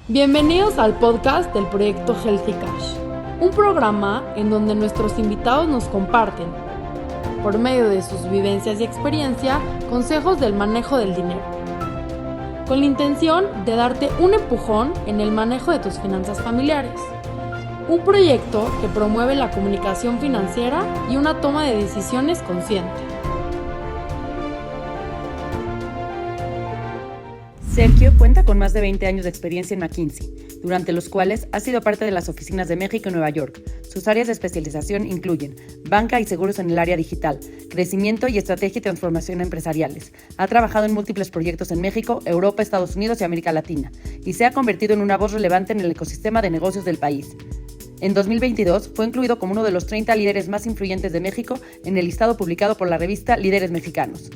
Bienvenidos al podcast del proyecto Healthy Cash, un programa en donde nuestros invitados nos comparten, por medio de sus vivencias y experiencia, consejos del manejo del dinero, con la intención de darte un empujón en el manejo de tus finanzas familiares. Un proyecto que promueve la comunicación financiera y una toma de decisiones consciente. Sergio cuenta con más de 20 años de experiencia en McKinsey, durante los cuales ha sido parte de las oficinas de México y Nueva York. Sus áreas de especialización incluyen banca y seguros en el área digital, crecimiento y estrategia y transformación empresariales. Ha trabajado en múltiples proyectos en México, Europa, Estados Unidos y América Latina, y se ha convertido en una voz relevante en el ecosistema de negocios del país. En 2022 fue incluido como uno de los 30 líderes más influyentes de México en el listado publicado por la revista Líderes Mexicanos.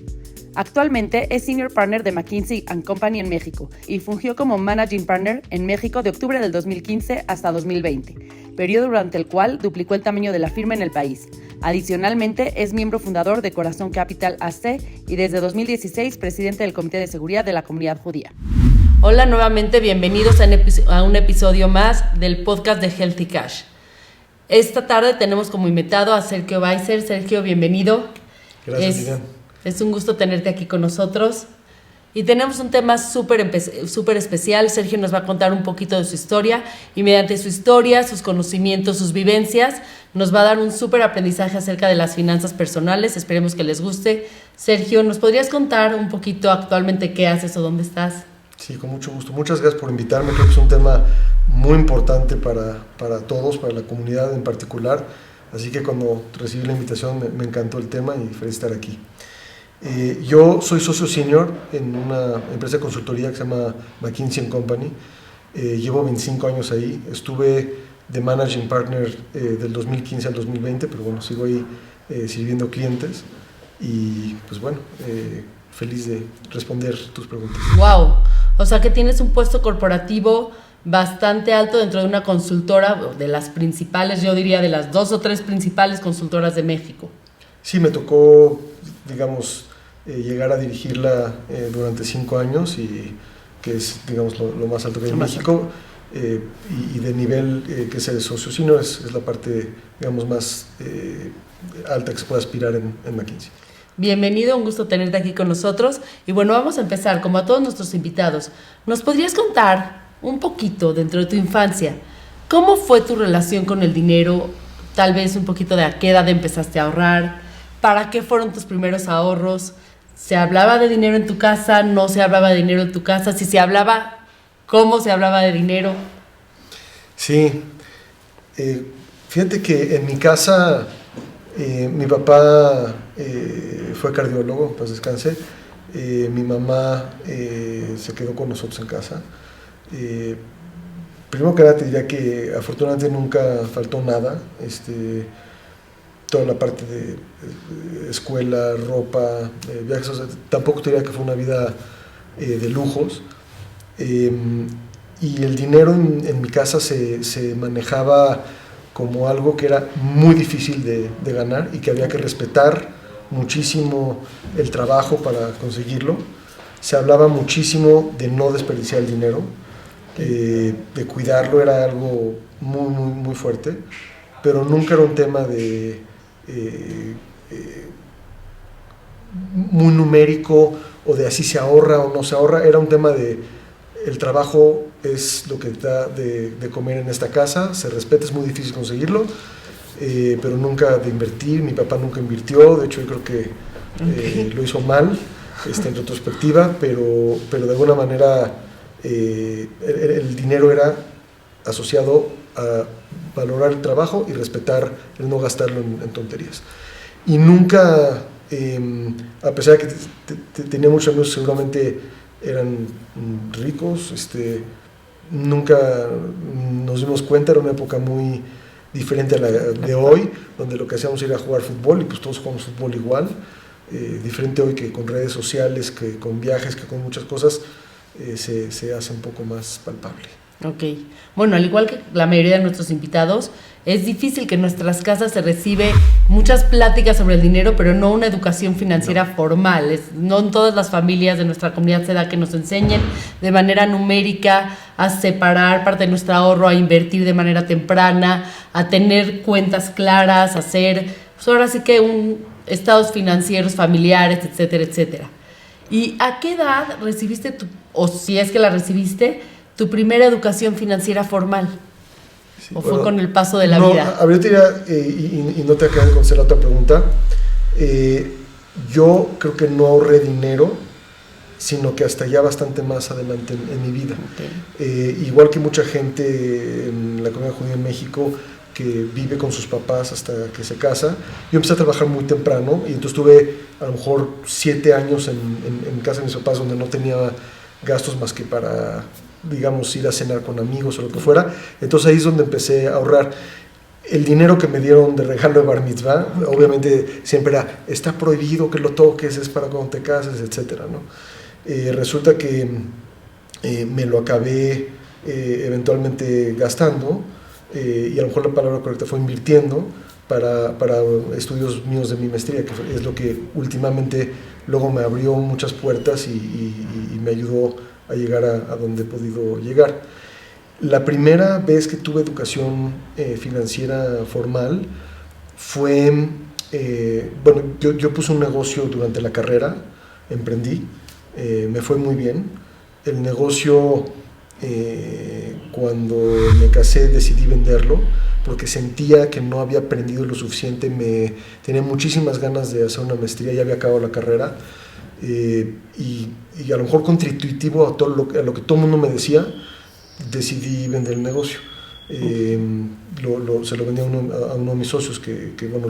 Actualmente es Senior Partner de McKinsey & Company en México y fungió como Managing Partner en México de octubre del 2015 hasta 2020, periodo durante el cual duplicó el tamaño de la firma en el país. Adicionalmente, es miembro fundador de Corazón Capital AC y desde 2016 presidente del Comité de Seguridad de la Comunidad Judía. Hola nuevamente, bienvenidos a un episodio más del podcast de Healthy Cash. Esta tarde tenemos como invitado a Sergio Weiser. Sergio, bienvenido. Gracias, Miriam. Es un gusto tenerte aquí con nosotros. Y tenemos un tema súper especial. Sergio nos va a contar un poquito de su historia y mediante su historia, sus conocimientos, sus vivencias, nos va a dar un súper aprendizaje acerca de las finanzas personales. Esperemos que les guste. Sergio, ¿nos podrías contar un poquito actualmente qué haces o dónde estás? Sí, con mucho gusto. Muchas gracias por invitarme. Creo que es un tema muy importante para todos, para la comunidad en particular. Así que cuando recibí la invitación me encantó el tema y feliz estar aquí. Yo soy socio senior en una empresa de consultoría que se llama McKinsey & Company. Llevo 25 años ahí. Estuve de Managing Partner del 2015 al 2020, pero bueno, sigo ahí sirviendo clientes y pues bueno, feliz de responder tus preguntas. ¡Wow! O sea que tienes un puesto corporativo bastante alto dentro de una consultora, de las principales, yo diría de las 2 o 3 principales consultoras de México. Sí, me tocó, digamos, llegar a dirigirla durante 5 años y que es, digamos, lo más alto que hay en México, y de nivel que es el socio senior es la parte, digamos, más alta que se puede aspirar en McKinsey. Bienvenido, un gusto tenerte aquí con nosotros. Y bueno, vamos a empezar, como a todos nuestros invitados. ¿Nos podrías contar un poquito dentro de tu infancia cómo fue tu relación con el dinero? Tal vez un poquito de a qué edad empezaste a ahorrar, para qué fueron tus primeros ahorros. ¿Se hablaba de dinero en tu casa? ¿No se hablaba de dinero en tu casa? Si se hablaba, ¿cómo se hablaba de dinero? Sí, fíjate que en mi casa mi papá fue cardiólogo, pues descanse. Mi mamá se quedó con nosotros en casa. Primero que nada te diría que afortunadamente nunca faltó nada. Toda la parte de escuela, ropa, viajes, o sea, tampoco te diría que fue una vida de lujos. Y el dinero en mi casa se manejaba como algo que era muy difícil de ganar y que había que respetar muchísimo el trabajo para conseguirlo. Se hablaba muchísimo de no desperdiciar el dinero, de cuidarlo, era algo muy, muy, muy fuerte, pero nunca era un tema de muy numérico o de así se ahorra o no se ahorra. Era un tema de el trabajo es lo que da de comer en esta casa, se respeta, es muy difícil conseguirlo, pero nunca de invertir. Mi papá nunca invirtió, de hecho yo creo que lo hizo mal en retrospectiva, pero de alguna manera el dinero era asociado a valorar el trabajo y respetar el no gastarlo en tonterías. Y nunca, a pesar de que tenía muchos amigos, seguramente eran ricos, nunca nos dimos cuenta. Era una época muy diferente a la de hoy, donde lo que hacíamos era jugar fútbol y pues todos jugamos fútbol igual. Diferente hoy, que con redes sociales, que con viajes, que con muchas cosas se hace un poco más palpable. Ok. Bueno, al igual que la mayoría de nuestros invitados, es difícil que en nuestras casas se recibe muchas pláticas sobre el dinero, pero no una educación financiera formal. No en todas las familias de nuestra comunidad se da que nos enseñen de manera numérica a separar parte de nuestro ahorro, a invertir de manera temprana, a tener cuentas claras, a hacer, pues ahora sí que estados financieros familiares, etcétera, etcétera. ¿Y a qué edad recibiste o si es que la recibiste, tu primera educación financiera formal? Sí, ¿O fue con el paso de la vida? A ver, y no te acabé de contestar la otra pregunta. Yo creo que no ahorré dinero, sino que hasta ya bastante más adelante en mi vida. Okay. Igual que mucha gente en la comunidad judía en México que vive con sus papás hasta que se casa, yo empecé a trabajar muy temprano y entonces tuve a lo mejor 7 años en casa de mis papás donde no tenía gastos más que para, digamos, ir a cenar con amigos o lo que fuera. Entonces ahí es donde empecé a ahorrar. El dinero que me dieron de regalo de Bar Mitzvah, obviamente siempre era, está prohibido que lo toques, es para cuando te cases, etcétera, ¿no? Resulta que me lo acabé eventualmente gastando, y a lo mejor la palabra correcta fue invirtiendo para estudios míos de mi maestría, que es lo que últimamente luego me abrió muchas puertas y me ayudó a llegar a donde he podido llegar. La primera vez que tuve educación financiera formal fue, bueno, yo puse un negocio durante la carrera, emprendí, me fue muy bien. El negocio, cuando me casé, decidí venderlo porque sentía que no había aprendido lo suficiente, tenía muchísimas ganas de hacer una maestría, ya había acabado la carrera, y a lo mejor contraintuitivo a lo que todo el mundo me decía, decidí vender el negocio. Se lo vendí a uno de mis socios que bueno,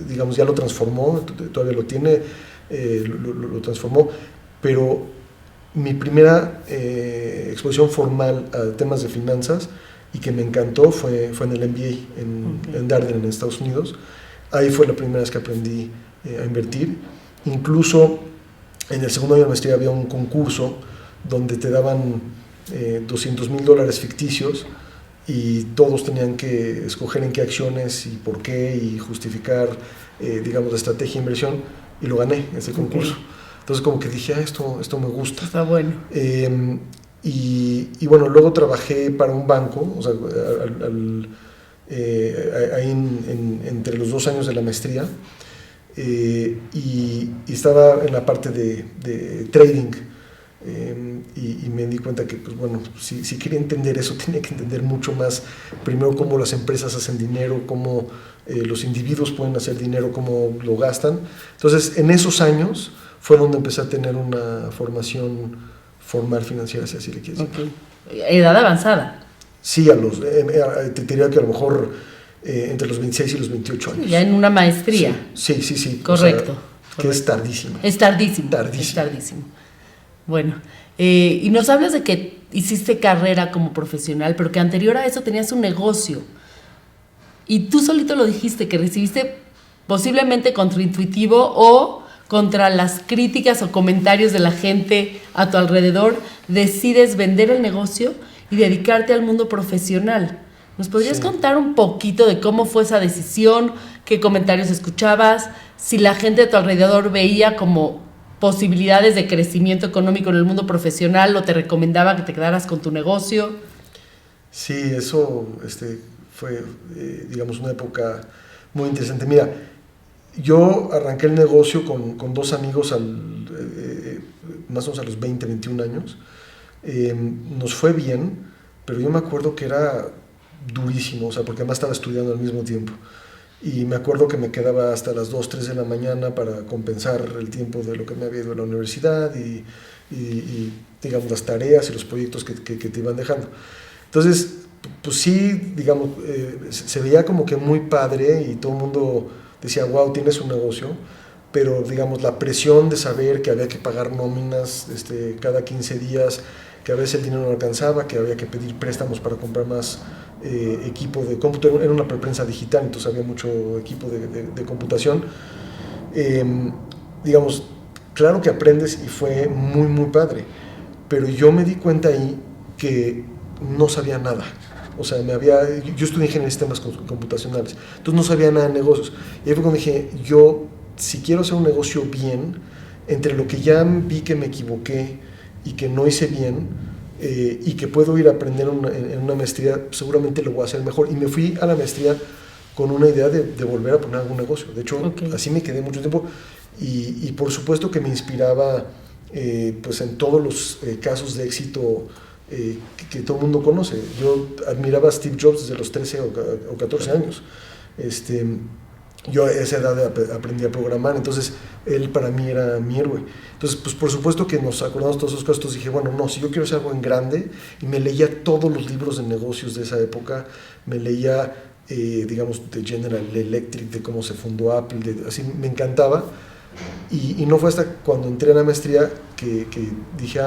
digamos, ya lo transformó, todavía lo tiene, lo transformó, pero mi primera exposición formal a temas de finanzas y que me encantó fue en el MBA en Darden, en Estados Unidos. Ahí fue la primera vez que aprendí a invertir. Incluso en el segundo año de maestría había un concurso donde te daban $200,000 ficticios y todos tenían que escoger en qué acciones y por qué y justificar, digamos, la estrategia de inversión, y lo gané, ese concurso. Entonces como que dije, esto me gusta. Está bueno. Y bueno, luego trabajé para un banco, o sea, ahí entre los 2 años de la maestría, y estaba en la parte de trading. Y me di cuenta que, pues bueno, si quería entender eso, tenía que entender mucho más, primero cómo las empresas hacen dinero, cómo los individuos pueden hacer dinero, cómo lo gastan. Entonces, en esos años fue donde empecé a tener una formación formal financiera, si así le quieres decir. Edad avanzada. Sí, te diría que a lo mejor entre los 26 y los 28 años. Ya en una maestría. Sí. Correcto. O sea, que es tardísimo. Es tardísimo. Bueno, y nos hablas de que hiciste carrera como profesional, pero que anterior a eso tenías un negocio. Y tú solito lo dijiste, que recibiste posiblemente contraintuitivo o contra las críticas o comentarios de la gente a tu alrededor, decides vender el negocio y dedicarte al mundo profesional. ¿Nos podrías contar un poquito de cómo fue esa decisión, qué comentarios escuchabas, si la gente a tu alrededor veía como posibilidades de crecimiento económico en el mundo profesional o te recomendaba que te quedaras con tu negocio? Sí, eso fue, digamos, una época muy interesante. Mira, yo arranqué el negocio con 2 amigos más o menos a los 20, 21 años. Nos fue bien, pero yo me acuerdo que era durísimo, o sea, porque además estaba estudiando al mismo tiempo. Y me acuerdo que me quedaba hasta las 2, 3 de la mañana para compensar el tiempo de lo que me había ido a la universidad y digamos, las tareas y los proyectos que te iban dejando. Entonces, pues sí, digamos, se veía como que muy padre y todo el mundo decía, wow, tienes un negocio, pero digamos, la presión de saber que había que pagar nóminas cada 15 días, que a veces el dinero no alcanzaba, que había que pedir préstamos para comprar más equipo de cómputo, era una prensa digital, entonces había mucho equipo de computación. Digamos, claro que aprendes y fue muy, muy padre, pero yo me di cuenta ahí que no sabía nada. O sea, yo estudié ingeniería de sistemas computacionales, entonces no sabía nada de negocios. Y ahí fue cuando dije, yo, si quiero hacer un negocio bien, entre lo que ya vi que me equivoqué y que no hice bien, y que puedo ir a aprender en una maestría, seguramente lo voy a hacer mejor. Y me fui a la maestría con una idea de volver a poner algún negocio. De hecho, así me quedé mucho tiempo. Y por supuesto que me inspiraba pues en todos los casos de éxito que todo el mundo conoce. Yo admiraba a Steve Jobs desde los 13 o 14 años. Yo a esa edad aprendí a programar, entonces él para mí era mi héroe. Entonces, pues por supuesto que nos acordamos todos esos casos. Entonces dije, bueno, no, si yo quiero hacer algo en grande, y me leía todos los libros de negocios de esa época, me leía, digamos, de General Electric, de cómo se fundó Apple, así me encantaba. Y no fue hasta cuando entré a la maestría que dije,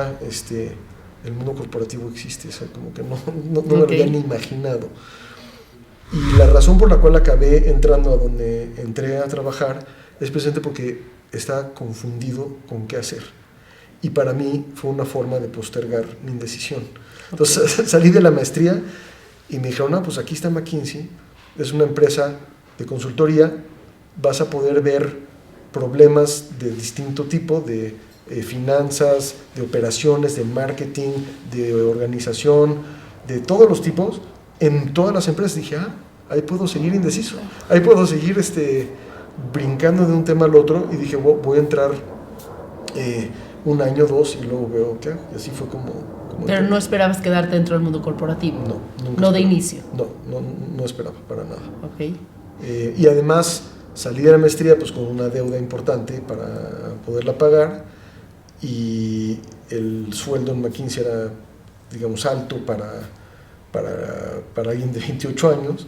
el mundo corporativo existe, o sea, como que no me lo había ni imaginado. Y la razón por la cual acabé entrando a donde entré a trabajar es precisamente porque estaba confundido con qué hacer. Y para mí fue una forma de postergar mi indecisión. Entonces salí de la maestría y me dijeron, pues aquí está McKinsey, es una empresa de consultoría, vas a poder ver problemas de distinto tipo, de finanzas, de operaciones, de marketing, de organización, de todos los tipos, en todas las empresas. Dije, ahí puedo seguir indeciso, ahí puedo seguir brincando de un tema al otro. Y dije, voy a entrar un año, 2 y luego veo qué hago. Y así fue como Pero no esperabas quedarte dentro del mundo corporativo. No, nunca. No de inicio. No esperaba para nada. Ok. Y además salí de la maestría pues con una deuda importante para poderla pagar, y el sueldo en McKinsey era, digamos, alto para alguien de 28 años,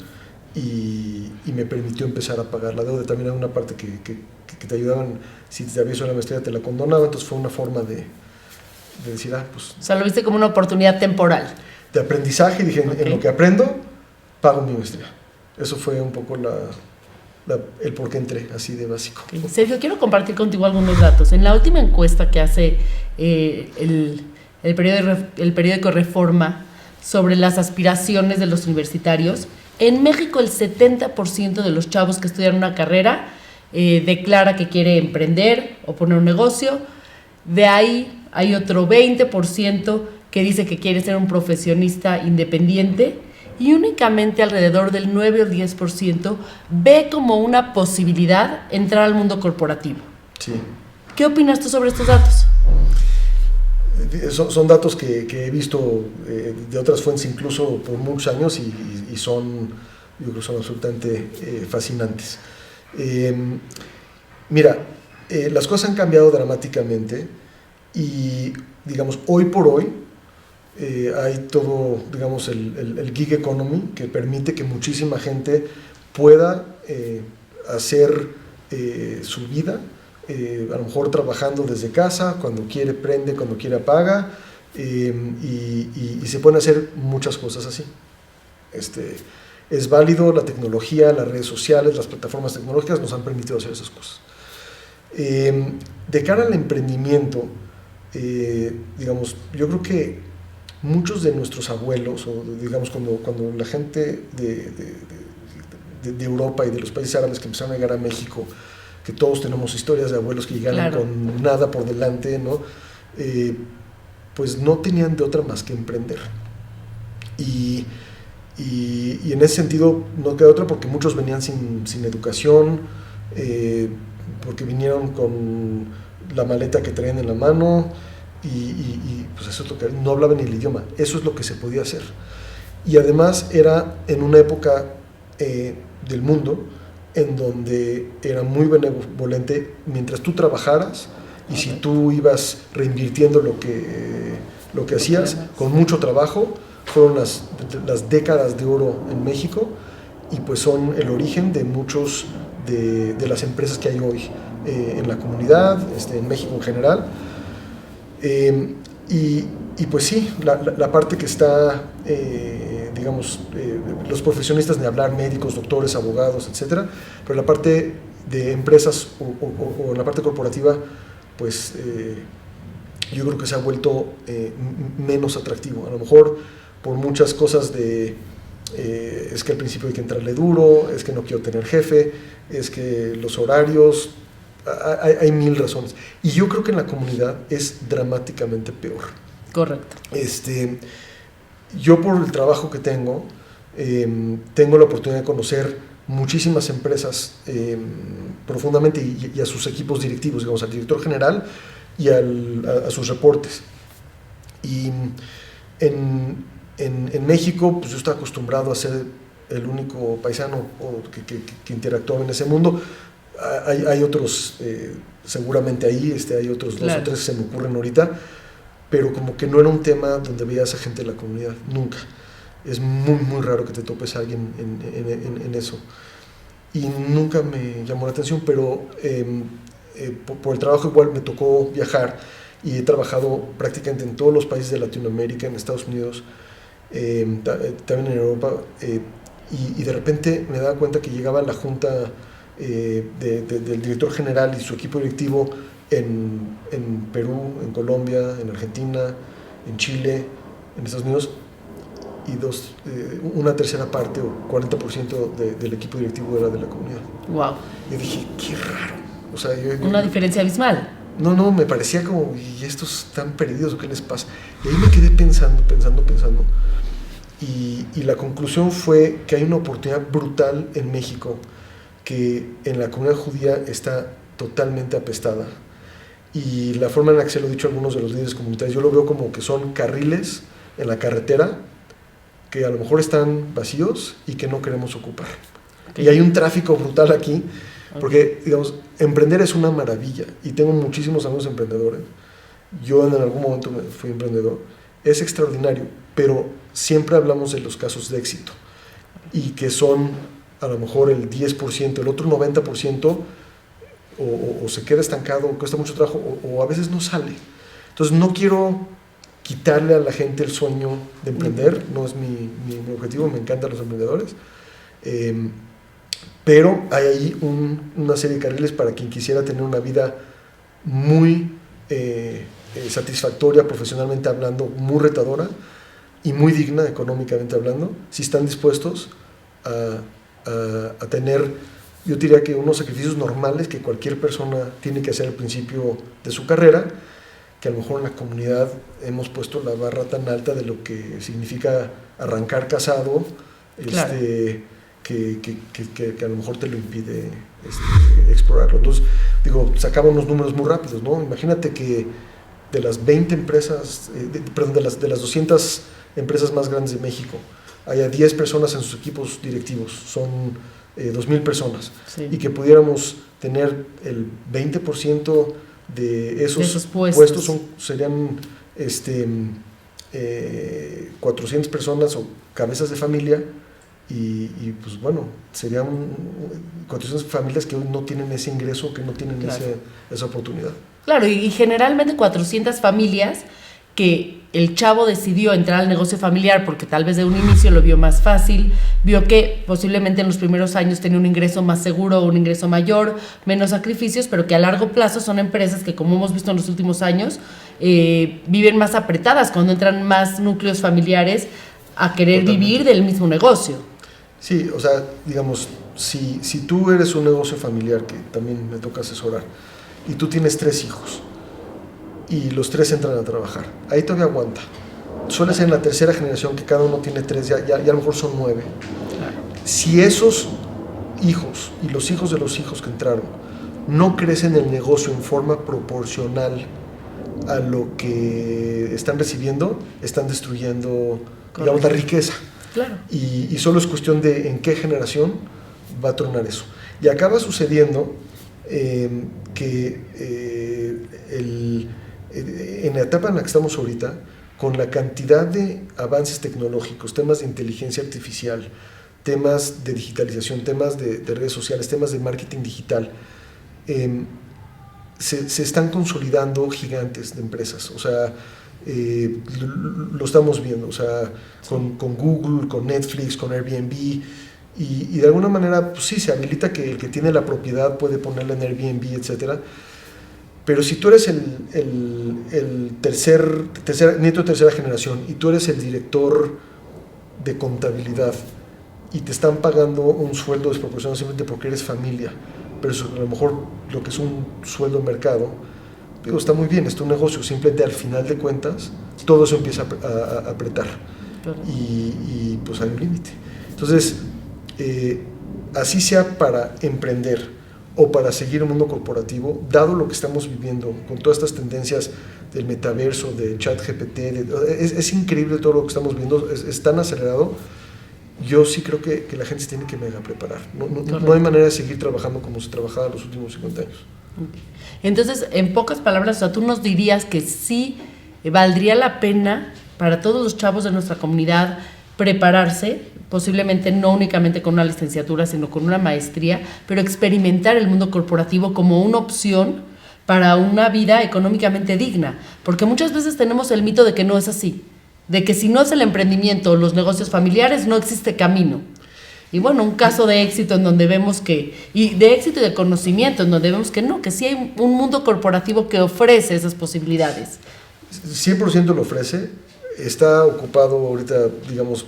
y me permitió empezar a pagar la deuda. También era una parte que te ayudaban, si te habías hecho la maestría te la condonaban, entonces fue una forma de decir, pues... O sea, lo viste como una oportunidad temporal. De aprendizaje, dije, en lo que aprendo, pago mi maestría. Eso fue un poco el por qué entré, así de básico. Okay. Sergio, quiero compartir contigo algunos datos. En la última encuesta que hace el periódico Reforma sobre las aspiraciones de los universitarios, en México el 70% de los chavos que estudian una carrera declara que quiere emprender o poner un negocio. De ahí hay otro 20% que dice que quiere ser un profesionista independiente, y únicamente alrededor del 9 o 10% ve como una posibilidad entrar al mundo corporativo. Sí. ¿Qué opinas tú sobre estos datos? Son datos que he visto de otras fuentes incluso por muchos años, y son, yo creo que son absolutamente fascinantes. Mira, las cosas han cambiado dramáticamente, y digamos, hoy por hoy hay todo, digamos, el gig economy, que permite que muchísima gente pueda hacer su vida, a lo mejor trabajando desde casa, cuando quiere prende, cuando quiere apaga, y se pueden hacer muchas cosas así. Es válido, la tecnología, las redes sociales, las plataformas tecnológicas nos han permitido hacer esas cosas. De cara al emprendimiento, digamos, yo creo que muchos de nuestros abuelos, o digamos cuando la gente de Europa y de los países árabes que empezaron a llegar a México, que todos tenemos historias de abuelos que llegaron claro, con nada por delante, ¿no? Pues no tenían de otra más que emprender. Y en ese sentido no queda otra, porque muchos venían sin educación, porque vinieron con la maleta que traían en la mano, y pues eso es lo que no hablaban ni el idioma. Eso es lo que se podía hacer. Y además era en una época del mundo en donde era muy benevolente mientras tú trabajaras, y si tú ibas reinvirtiendo lo que hacías con mucho trabajo. Fueron las décadas de oro en México, y pues son el origen de muchos de las empresas que hay hoy en la comunidad, en México en general. Y pues sí, la parte que está, digamos, los profesionistas de hablar, médicos, doctores, abogados, etcétera, pero la parte de empresas o la parte corporativa, pues yo creo que se ha vuelto menos atractivo. A lo mejor por muchas cosas de es que al principio hay que entrarle duro, es que no quiero tener jefe, es que los horarios, hay mil razones. Y yo creo que en la comunidad es dramáticamente peor. Correcto. Yo por el trabajo que tengo la oportunidad de conocer muchísimas empresas profundamente y a sus equipos directivos, digamos, al director general y a sus reportes. Y en México, pues yo estaba acostumbrado a ser el único paisano que interactuaba en ese mundo. Hay otros, seguramente ahí, hay otros claro. 2 o 3 que se me ocurren ahorita, pero como que no era un tema donde veías a gente de la comunidad, nunca. Es muy, muy raro que te topes a alguien en eso. Y nunca me llamó la atención, pero por el trabajo igual me tocó viajar y he trabajado prácticamente en todos los países de Latinoamérica, en Estados Unidos, también en Europa, y de repente me daba cuenta que llegaba la junta del director general y su equipo directivo en Perú, en Colombia, en Argentina, en Chile, en Estados Unidos, y una tercera parte o 40% del equipo directivo era de la comunidad. Wow. Y dije, qué raro. O sea, Una diferencia abismal. No, me parecía como, ¿y estos están perdidos o qué les pasa? Y ahí me quedé pensando. Y la conclusión fue que hay una oportunidad brutal en México que en la comunidad judía está totalmente apestada. Y la forma en la que se lo he dicho a algunos de los líderes comunitarios, yo lo veo como que son carriles en la carretera que a lo mejor están vacíos y que no queremos ocupar. Okay. Y hay un tráfico brutal aquí, porque, digamos, emprender es una maravilla, y tengo muchísimos amigos emprendedores. Yo en algún momento fui emprendedor. Es extraordinario, pero siempre hablamos de los casos de éxito, y que son a lo mejor el 10%, el otro 90%, o se queda estancado, o cuesta mucho trabajo, o a veces no sale. Entonces no quiero quitarle a la gente el sueño de emprender, no es mi objetivo, me encantan los emprendedores, pero hay ahí una serie de carriles para quien quisiera tener una vida muy satisfactoria, profesionalmente hablando, muy retadora y muy digna económicamente hablando, si están dispuestos a tener, yo diría que unos sacrificios normales que cualquier persona tiene que hacer al principio de su carrera, que a lo mejor en la comunidad hemos puesto la barra tan alta de lo que significa arrancar casado, claro. que a lo mejor te lo impide explorarlo. Entonces, digo, sacaba unos números muy rápidos, ¿no? Imagínate que de las 20 empresas, de las 200 empresas más grandes de México, haya 10 personas en sus equipos directivos, son 2,000 personas, sí. Y que pudiéramos tener el 20% de esos puestos serían 400 personas o cabezas de familia, y pues bueno, serían 400 familias que hoy no tienen ese ingreso, que no tienen claro. esa oportunidad. Claro, y generalmente 400 familias que el chavo decidió entrar al negocio familiar porque tal vez de un inicio lo vio más fácil, vio que posiblemente en los primeros años tenía un ingreso más seguro, un ingreso mayor, menos sacrificios, pero que a largo plazo son empresas que, como hemos visto en los últimos años, viven más apretadas cuando entran más núcleos familiares a querer Totalmente. Vivir del mismo negocio. Sí, o sea, digamos, si tú eres un negocio familiar, que también me toca asesorar, y tú tienes 3 hijos, y los 3 entran a trabajar, ahí todavía aguanta. Suele ser en la tercera generación que cada uno tiene 3, ya a lo mejor son 9. Si esos hijos y los hijos de los hijos que entraron no crecen el negocio en forma proporcional a lo que están recibiendo, están destruyendo, digamos, la riqueza. Claro. Y solo es cuestión de en qué generación va a tronar eso. Y acaba sucediendo que en la etapa en la que estamos ahorita, con la cantidad de avances tecnológicos, temas de inteligencia artificial, temas de digitalización, temas de redes sociales, temas de marketing digital, se están consolidando gigantes de empresas. O sea, lo estamos viendo, o sea, con Google, con Netflix, con Airbnb, y de alguna manera, pues sí, se habilita que el que tiene la propiedad puede ponerla en Airbnb, etcétera. Pero si tú eres el nieto de tercera generación y tú eres el director de contabilidad y te están pagando un sueldo desproporcionado simplemente porque eres familia, pero eso, a lo mejor lo que es un sueldo de mercado, digo, está muy bien, es tu negocio, simplemente al final de cuentas todo eso empieza a apretar y pues hay un límite. Entonces, así sea para emprender o para seguir el mundo corporativo, dado lo que estamos viviendo con todas estas tendencias del metaverso, de ChatGPT, es increíble todo lo que estamos viendo, es tan acelerado. Yo sí creo que la gente se tiene que mega preparar. No hay manera de seguir trabajando como se trabajaba los últimos 50 años. Entonces, en pocas palabras, o sea, tú nos dirías que sí valdría la pena para todos los chavos de nuestra comunidad prepararse, posiblemente no únicamente con una licenciatura, sino con una maestría, pero experimentar el mundo corporativo como una opción para una vida económicamente digna, porque muchas veces tenemos el mito de que no es así, de que si no es el emprendimiento o los negocios familiares, no existe camino. Y bueno, un caso de éxito en donde vemos que, y de éxito y de conocimiento, en donde vemos que no, que sí hay un mundo corporativo que ofrece esas posibilidades. 100% lo ofrece, está ocupado ahorita, digamos,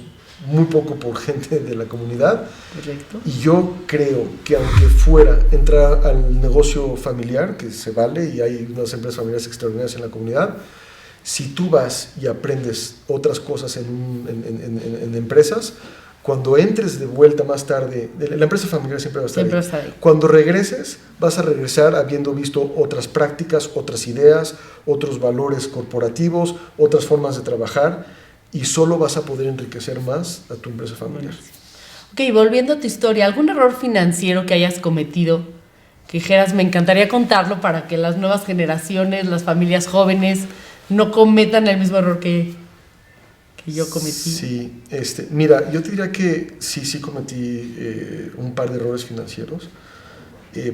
muy poco por gente de la comunidad. Correcto. Y yo creo que aunque fuera entrar al negocio familiar, que se vale, y hay unas empresas familiares extraordinarias en la comunidad, si tú vas y aprendes otras cosas en empresas, cuando entres de vuelta más tarde, la empresa familiar siempre va a estar ahí. Cuando regreses, vas a regresar habiendo visto otras prácticas, otras ideas, otros valores corporativos, otras formas de trabajar, y solo vas a poder enriquecer más a tu empresa familiar. Ok, volviendo a tu historia, ¿algún error financiero que hayas cometido que dijeras, me encantaría contarlo para que las nuevas generaciones, las familias jóvenes, no cometan el mismo error que yo cometí? Sí, mira, yo te diría que sí cometí un par de errores financieros,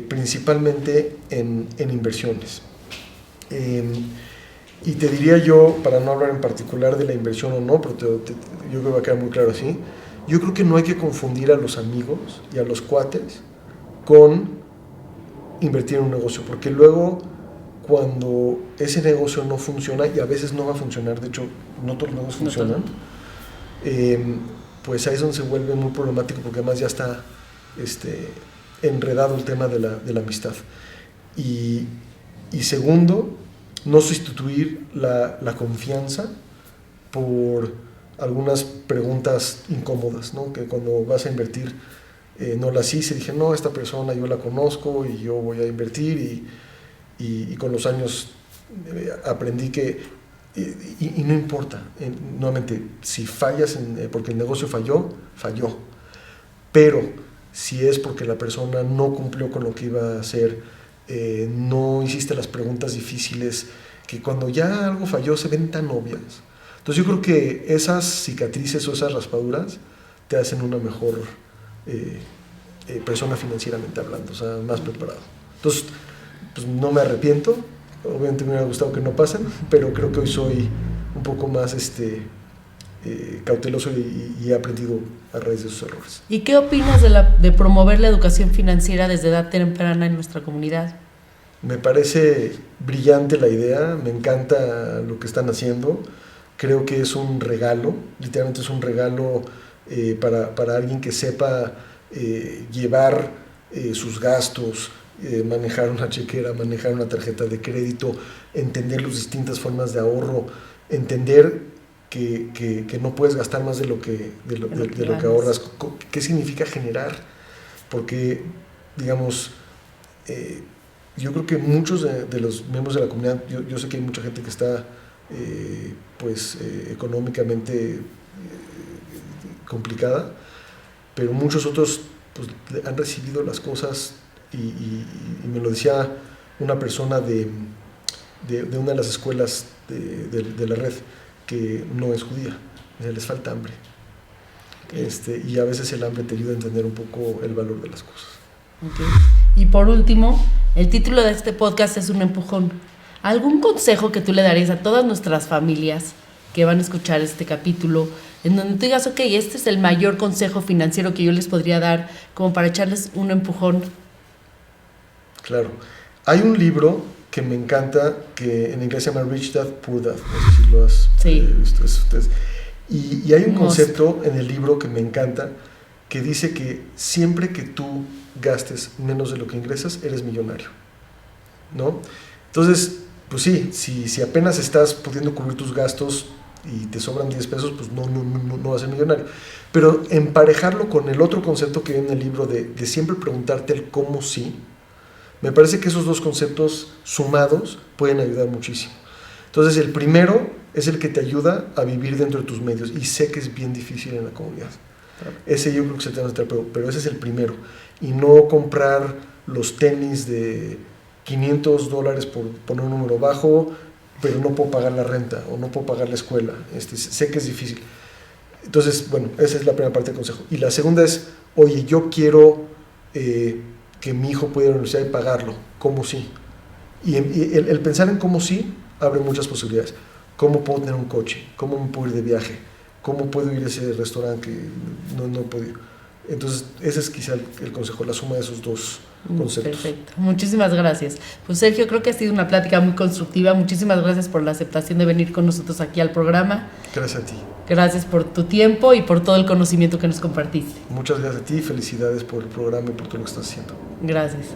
principalmente en inversiones. Y te diría yo, para no hablar en particular de la inversión o no, pero yo creo que va a quedar muy claro así, yo creo que no hay que confundir a los amigos y a los cuates con invertir en un negocio, porque luego cuando ese negocio no funciona, y a veces no va a funcionar, de hecho no todos los negocios funcionan, pues ahí es donde se vuelve muy problemático, porque además ya está enredado el tema de la amistad. Y segundo, no sustituir la confianza por algunas preguntas incómodas, ¿no? Que cuando vas a invertir no las hice, dije, no, esta persona yo la conozco y yo voy a invertir, y con los años aprendí que, y no importa, nuevamente, si fallas, porque el negocio falló, pero si es porque la persona no cumplió con lo que iba a hacer, no hiciste las preguntas difíciles, que cuando ya algo falló se ven tan obvias. Entonces yo creo que esas cicatrices o esas raspaduras te hacen una mejor persona financieramente hablando, o sea, más preparado. Entonces, pues no me arrepiento, obviamente me hubiera gustado que no pasen, pero creo que hoy soy un poco más cauteloso y he aprendido a raíz de esos errores. ¿Y qué opinas de promover la educación financiera desde edad temprana en nuestra comunidad? Me parece brillante la idea, me encanta lo que están haciendo, creo que es un regalo, literalmente es un regalo para alguien que sepa llevar sus gastos, manejar una chequera, manejar una tarjeta de crédito, entender las distintas formas de ahorro, entender que no puedes gastar más de lo que ahorras. ¿Qué significa generar? Porque, digamos, yo creo que muchos de los miembros de la comunidad, yo sé que hay mucha gente que está económicamente complicada, pero muchos otros pues, han recibido las cosas y me lo decía una persona de una de las escuelas de la red que no es judía, les falta hambre. Y a veces el hambre te ayuda a entender un poco el valor de las cosas. Okay. Y por último, el título de este podcast es Un Empujón. ¿Algún consejo que tú le darías a todas nuestras familias que van a escuchar este capítulo, en donde tú digas, ok, este es el mayor consejo financiero que yo les podría dar, como para echarles un empujón? Claro. Hay un libro que me encanta, que en inglés se llama Rich Dad, Poor Dad. No sé si lo has visto. Y hay un Monstruo. concepto en el libro que me encanta, que dice que siempre que tú gastes menos de lo que ingresas, eres millonario, ¿no? Entonces, pues sí, si apenas estás pudiendo cubrir tus gastos y te sobran 10 pesos, pues no vas a ser millonario. Pero emparejarlo con el otro concepto que hay en el libro de siempre preguntarte el cómo sí, me parece que esos dos conceptos sumados pueden ayudar muchísimo. Entonces, el primero es el que te ayuda a vivir dentro de tus medios, y sé que es bien difícil en la comunidad. Ese yo creo que se te va a notar, pero ese es el primero. Y no comprar los tenis de $500 por poner un número bajo, pero no puedo pagar la renta o no puedo pagar la escuela. Sé que es difícil. Entonces, bueno, esa es la primera parte del consejo. Y la segunda es, oye, yo quiero que mi hijo pueda ir a la universidad y pagarlo. ¿Cómo sí? Y el pensar en cómo sí abre muchas posibilidades. ¿Cómo puedo tener un coche? ¿Cómo me puedo ir de viaje? ¿Cómo puedo ir a ese restaurante que no he podido? Entonces, ese es quizá el consejo, la suma de esos dos conceptos. Perfecto, muchísimas gracias. Pues Sergio, creo que ha sido una plática muy constructiva. Muchísimas gracias por la aceptación de venir con nosotros aquí al programa. Gracias a ti. Gracias por tu tiempo y por todo el conocimiento que nos compartiste. Muchas gracias a ti, felicidades por el programa y por todo lo que estás haciendo. Gracias.